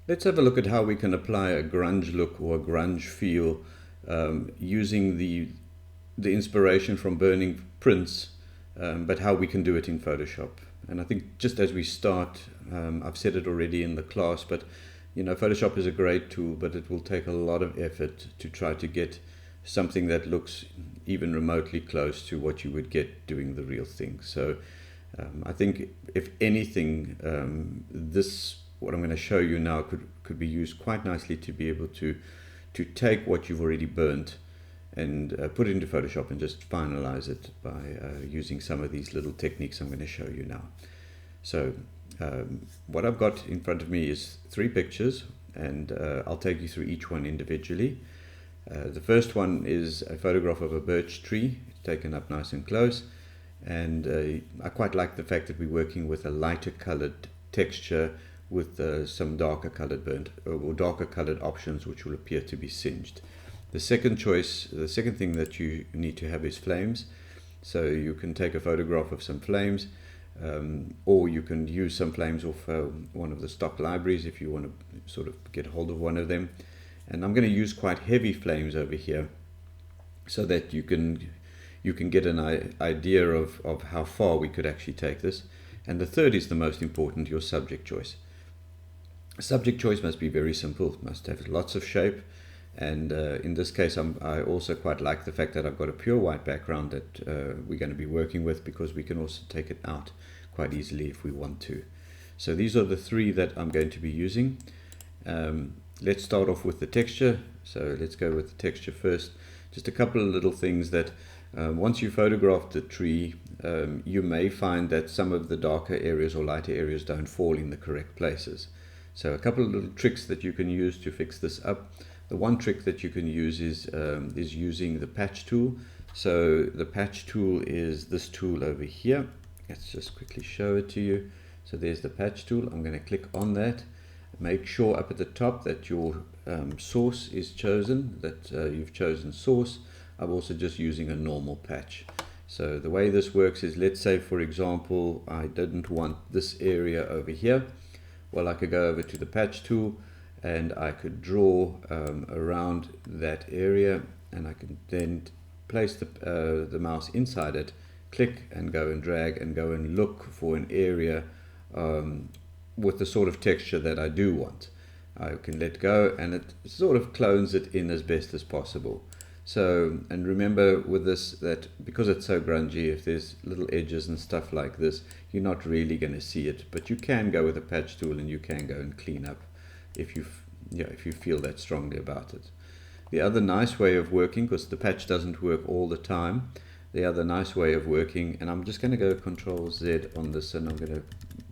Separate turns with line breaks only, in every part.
Let's have a look at how we can apply a grunge look or a grunge feel using the inspiration from burning prints, but how we can do it in Photoshop. And I think just as we start, I've said it already in the class, but Photoshop is a great tool, but it will take a lot of effort to try to get something that looks even remotely close to what you would get doing the real thing. So I think if anything, what I'm going to show you now could be used quite nicely to be able to take what you've already burnt and put it into Photoshop and just finalize it by using some of these little techniques I'm going to show you now. So what I've got in front of me is 3 pictures, and I'll take you through each one individually. The first one is a photograph of a birch tree. It's taken up nice and close, and I quite like the fact that we're working with a lighter colored texture with some darker colored burnt or darker colored options which will appear to be singed. The second thing that you need to have is flames. So you can take a photograph of some flames, or you can use some flames off one of the stock libraries if you want to sort of get hold of one of them. And I'm going to use quite heavy flames over here so that you can get an idea of how far we could actually take this. And the third is the most important, your subject choice. Subject choice must be very simple, must have lots of shape, and in this case I also quite like the fact that I've got a pure white background that we're going to be working with, because we can also take it out quite easily if we want to. So these are the 3 that I'm going to be using. Let's start off with the texture. So let's go with the texture first. Just a couple of little things that once you photograph the tree, you may find that some of the darker areas or lighter areas don't fall in the correct places. So a couple of little tricks that you can use to fix this up. The one trick that you can use is using the patch tool. So the patch tool is this tool over here. Let's just quickly show it to you. So there's the patch tool. I'm going to click on that. Make sure up at the top that your source is chosen, that you've chosen source. I'm also just using a normal patch. So the way this works is, let's say for example I didn't want this area over here. Well, I could go over to the patch tool and I could draw around that area, and I can then place the mouse inside it, click and go and drag and go and look for an area with the sort of texture that I do want. I can let go and it sort of clones it in as best as possible. So, and remember with this that because it's so grungy, if there's little edges and stuff like this, you're not really going to see it, but you can go with a patch tool and you can go and clean up if you feel that strongly about it. The other nice way of working, because the patch doesn't work all the time, the other nice way of working, and I'm just going to go Control Z on this and I'm going to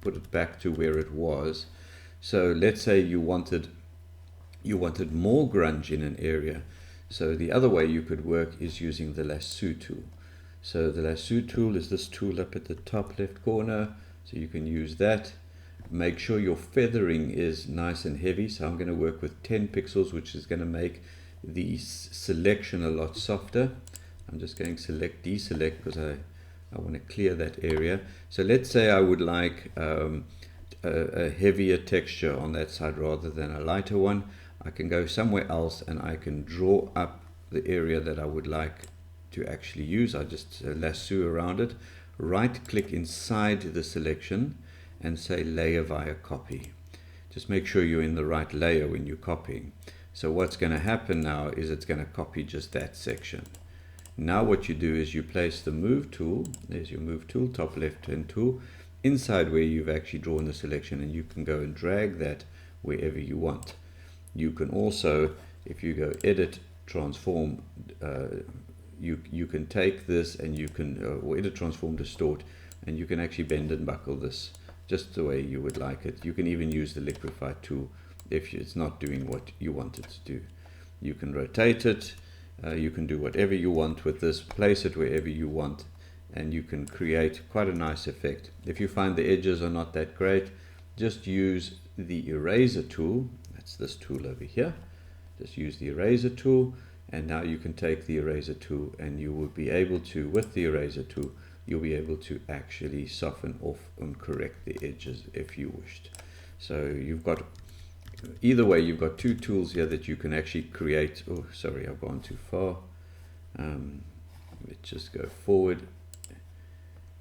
put it back to where it was. So let's say you wanted more grunge in an area. So the other way you could work is using the lasso tool. So the lasso tool is this tool up at the top left corner. So you can use that. Make sure your feathering is nice and heavy. So I'm going to work with 10 pixels, which is going to make the selection a lot softer. I'm just going to select deselect because I want to clear that area. So let's say I would like a heavier texture on that side rather than a lighter one. I can go somewhere else and I can draw up the area that I would like to actually use. I just lasso around it, right click inside the selection and say layer via copy. Just make sure you're in the right layer when you're copying. So what's going to happen now is it's going to copy just that section. Now what you do is you place the move tool, there's your move tool, top left hand tool, inside where you've actually drawn the selection, and you can go and drag that wherever you want. You can also, if you go edit, transform, you can take this and you can or edit, transform, distort, and you can actually bend and buckle this just the way you would like it. You can even use the liquify tool if it's not doing what you want it to do. You can rotate it, you can do whatever you want with this, place it wherever you want, and you can create quite a nice effect. If you find the edges are not that great, just use the eraser tool. That's this tool over here. Just use the eraser tool, and now you can take the eraser tool and you will be able to, with the eraser tool, you'll be able to actually soften off and correct the edges if you wished. So you've got either way, you've got two tools here that you can actually create. Oh, sorry, I've gone too far. Let's just go forward,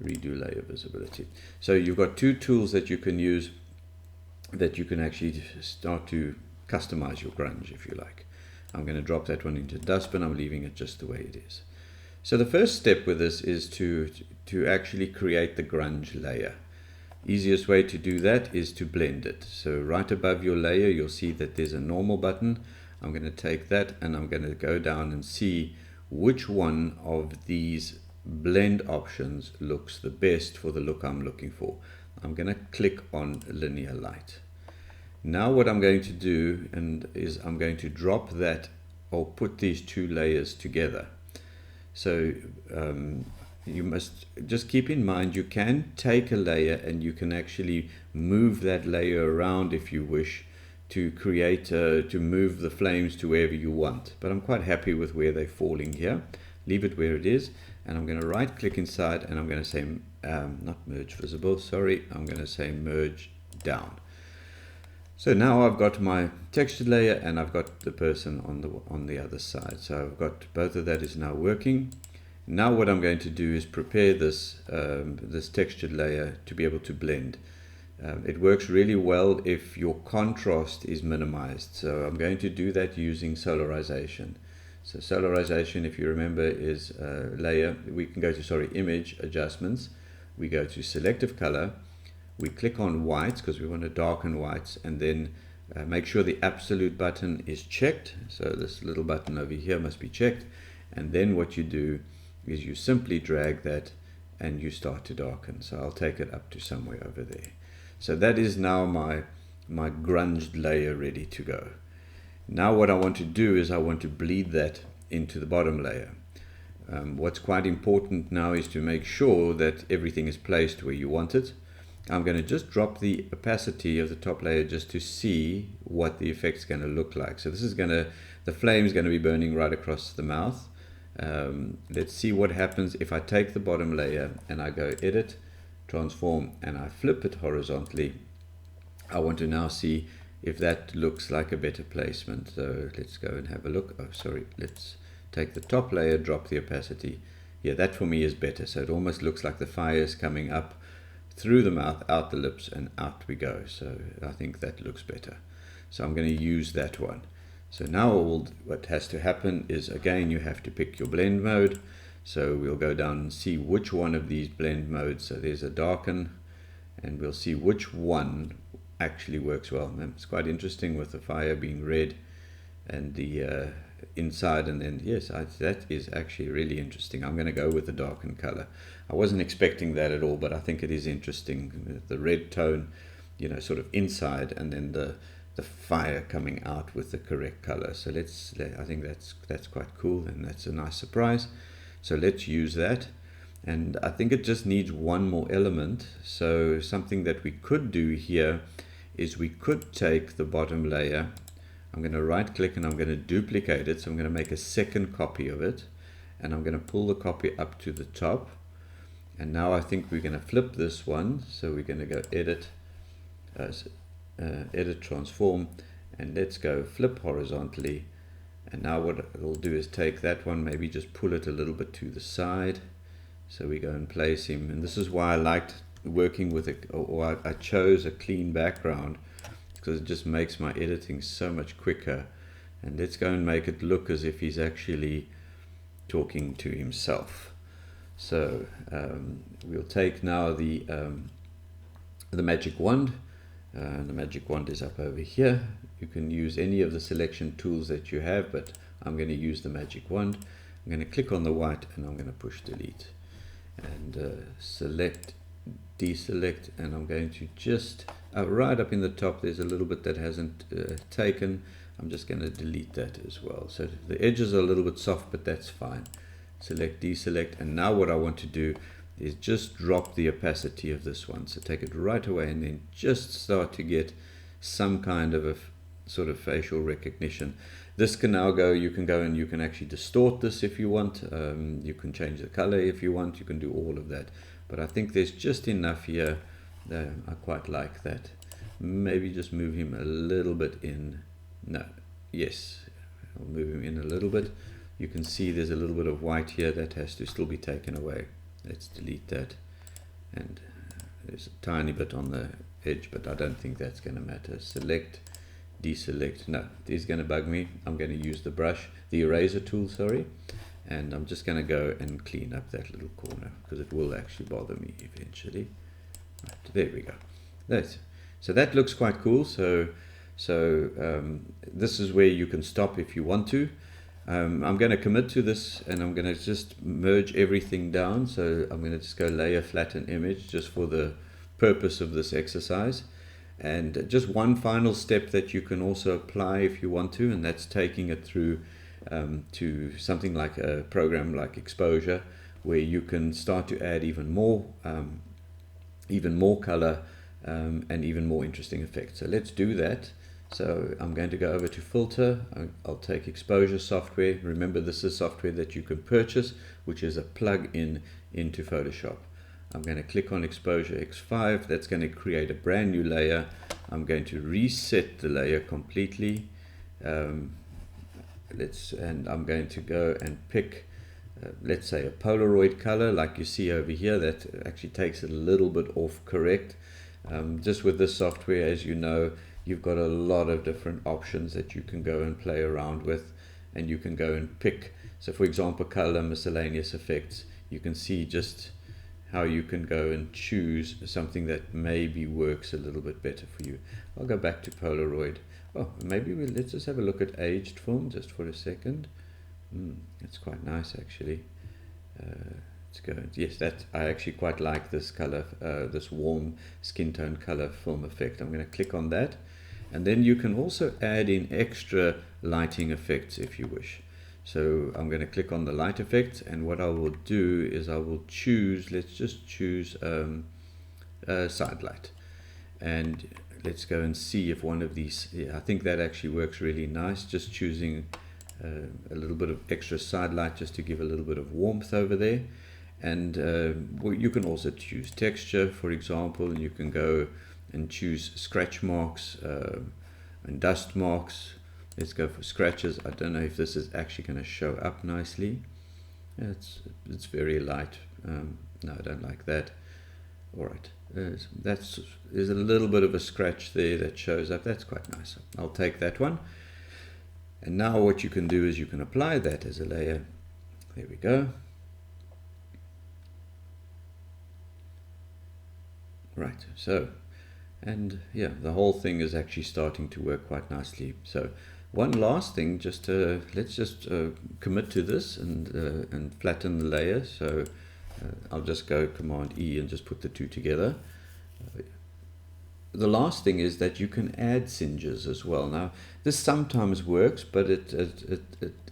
redo layer visibility. So you've got two tools that you can use that you can actually start to customize your grunge, if you like. I'm going to drop that one into dustbin. I'm leaving it just the way it is. So the first step with this is to actually create the grunge layer. Easiest way to do that is to blend it. So right above your layer, you'll see that there's a normal button. I'm going to take that and I'm going to go down and see which one of these blend options looks the best for the look I'm looking for. I'm going to click on linear light. Now what I'm going to do is I'm going to drop that, or put these two layers together. So you must just keep in mind, you can take a layer and you can actually move that layer around if you wish to create, to move the flames to wherever you want. But I'm quite happy with where they're falling here. Leave it where it is, and I'm going to right click inside and I'm going to say, not merge visible, sorry, I'm going to say merge down. So now I've got my textured layer and I've got the person on the other side. So I've got both of that is now working. Now what I'm going to do is prepare this this textured layer to be able to blend. It works really well if your contrast is minimized. So I'm going to do that using solarization. So solarization, if you remember, is layer. We can go to image adjustments. We go to selective color. We click on whites because we want to darken whites, and then make sure the absolute button is checked. So this little button over here must be checked. And then what you do is you simply drag that and you start to darken. So I'll take it up to somewhere over there. So that is now my grunged layer ready to go. Now what I want to do is I want to bleed that into the bottom layer. What's quite important now is to make sure that everything is placed where you want it. I'm going to just drop the opacity of the top layer just to see what the effect's going to look like. So this is the flame is going to be burning right across the mouth. Let's see what happens if I take the bottom layer and I go edit, transform, and I flip it horizontally. I want to now see if that looks like a better placement. So let's go and have a look. Oh, sorry, let's take the top layer, drop the opacity. Yeah, that for me is better. So it almost looks like the fire is coming up through the mouth, out the lips, and out we go. So I think that looks better. So I'm going to use that one. So now what has to happen is, again, you have to pick your blend mode. So we'll go down and see which one of these blend modes. So there's a darken, and we'll see which one actually works well. And it's quite interesting with the fire being red and the inside, and then yes, that is actually really interesting. I'm going to go with the darkened color. I wasn't expecting that at all, but I think it is interesting. The red tone, you know, sort of inside, and then the fire coming out with the correct color. So I think that's quite cool, and that's a nice surprise. So let's use that. And I think it just needs one more element. So something that we could do here is we could take the bottom layer. I'm going to right click and I'm going to duplicate it. So I'm going to make a second copy of it, and I'm going to pull the copy up to the top. And now I think we're going to flip this one. So we're going to go edit, edit, transform, and let's go flip horizontally. And now what it'll do is take that one, maybe just pull it a little bit to the side. So we go and place him. And this is why I liked working with I chose a clean background, because it just makes my editing so much quicker. And let's go and make it look as if he's actually talking to himself. So we'll take now the magic wand. The magic wand is up over here. You can use any of the selection tools that you have, but I'm going to use the magic wand. I'm going to click on the white and I'm going to push delete and select, deselect, and I'm going to just right up in the top there's a little bit that hasn't taken. I'm just going to delete that as well. So the edges are a little bit soft, but that's fine. Select, deselect, and now what I want to do is just drop the opacity of this one. So take it right away and then just start to get some kind of a sort of facial recognition. This can now go, you can go and you can actually distort this if you want. You can change the color if you want. You can do all of that. But I think there's just enough here. I quite like that. maybe just move him a little bit in. No, yes, I'll move him in a little bit. You can see there's a little bit of white here that has to still be taken away. Let's delete that. And there's a tiny bit on the edge, but I don't think that's going to matter. Select, deselect. No, it is going to bug me. I'm going to use the brush, the eraser tool, sorry. And I'm just going to go and clean up that little corner because it will actually bother me eventually. Right, there we go. So that looks quite cool. So this is where you can stop if you want to. I'm going to commit to this, and I'm going to just merge everything down. So I'm going to just go layer, flatten image, just for the purpose of this exercise. And just one final step that you can also apply if you want to, and that's taking it through to something like a program like Exposure, where you can start to add even more color and even more interesting effects. So let's do that. So I'm going to go over to Filter. I'll take Exposure software. Remember, this is software that you can purchase, which is a plug-in into Photoshop. I'm going to click on Exposure X5. That's going to create a brand new layer. I'm going to reset the layer completely. And I'm going to go and pick, let's say, a Polaroid color, like you see over here. That actually takes it a little bit off correct. Just with this software, as you know, you've got a lot of different options that you can go and play around with, and you can go and pick. So for example, color, miscellaneous effects, you can see just how you can go and choose something that maybe works a little bit better for you. I'll go back to Polaroid. Oh, maybe let's just have a look at aged film just for a second. It's quite nice actually. Let's go. Yes, I actually quite like this color, this warm skin tone color film effect. I'm going to click on that, and then you can also add in extra lighting effects if you wish. So I'm going to click on the light effect, and what I will do is I will choose, let's just choose side light, and let's go and see if one of these, I think that actually works really nice, just choosing a little bit of extra side light just to give a little bit of warmth over there. And you can also choose texture, for example, and you can go and choose scratch marks and dust marks. Let's go for scratches. I don't know if this is actually going to show up nicely. It's very light. No, I don't like that. All right, there's a little bit of a scratch there that shows up. That's quite nice. I'll take that one. And now what you can do is you can apply that as a layer. There we go. Right, so, and yeah, the whole thing is actually starting to work quite nicely. So one last thing, just let's just commit to this and flatten the layer. So I'll just go Command E and just put the two together. The last thing is that you can add singes as well. Now this sometimes works, but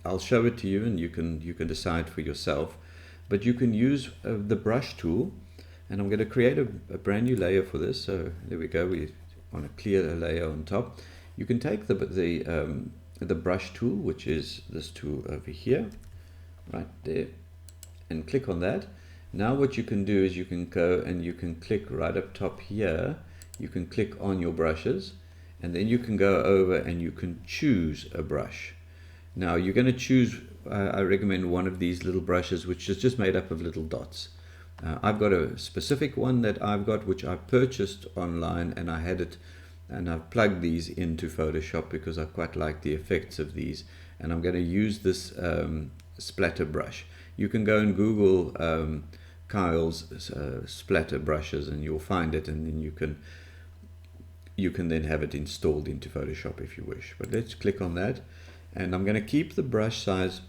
I'll show it to you, and you can decide for yourself. But you can use the brush tool. And I'm going to create a brand new layer for this. So there we go. We want to clear a layer on top. You can take the brush tool, which is this tool over here, right there, and click on that. Now what you can do is you can go and you can click right up top here. You can click on your brushes, and then you can go over and you can choose a brush. Now you're going to choose, I recommend one of these little brushes, which is just made up of little dots. I've got a specific one that I've got, which I purchased online, and I had it, and I've plugged these into Photoshop because I quite like the effects of these, and I'm going to use this splatter brush. You can go and Google Kyle's splatter brushes, and you'll find it, and then you can then have it installed into Photoshop if you wish. But let's click on that, and I'm going to keep the brush size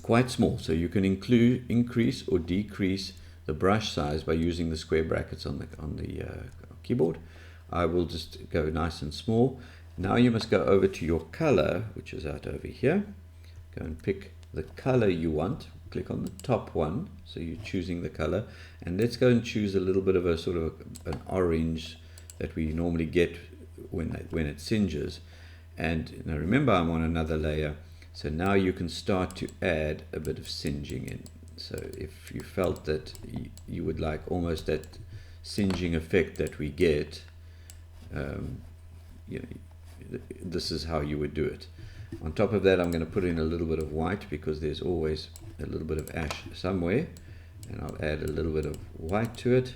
quite small, so you can increase or decrease the brush size by using the square brackets on the keyboard. I will just go nice and small. Now you must go over to your color, which is out over here. Go and pick the color you want. Click on the top one, so you're choosing the color, and let's go and choose a little bit of a sort of an orange that we normally get when it singes. And now remember, I'm on another layer, so now you can start to add a bit of singeing in. So if you felt that you would like almost that singeing effect that we get, you know, this is how you would do it. On top of that, I'm going to put in a little bit of white, because there's always a little bit of ash somewhere, and I'll add a little bit of white to it.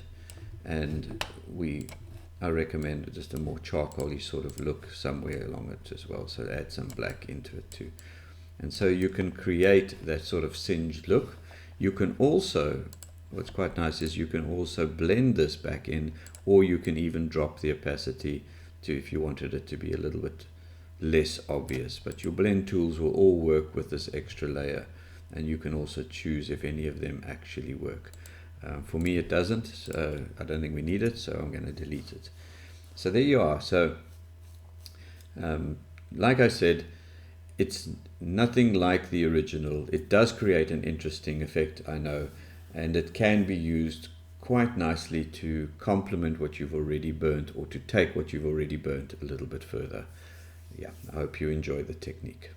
And I recommend just a more charcoaly sort of look somewhere along it as well, so add some black into it too. And so you can create that sort of singed look. You can also, what's quite nice is you can also blend this back in, or you can even drop the opacity to, if you wanted it to be a little bit less obvious. But your blend tools will all work with this extra layer, and you can also choose if any of them actually work. For me it doesn't, so I don't think we need it, so I'm going to delete it. So there you are. So like I said, it's nothing like the original. It does create an interesting effect, I know, and it can be used quite nicely to complement what you've already burnt, or to take what you've already burnt a little bit further. Yeah, I hope you enjoy the technique.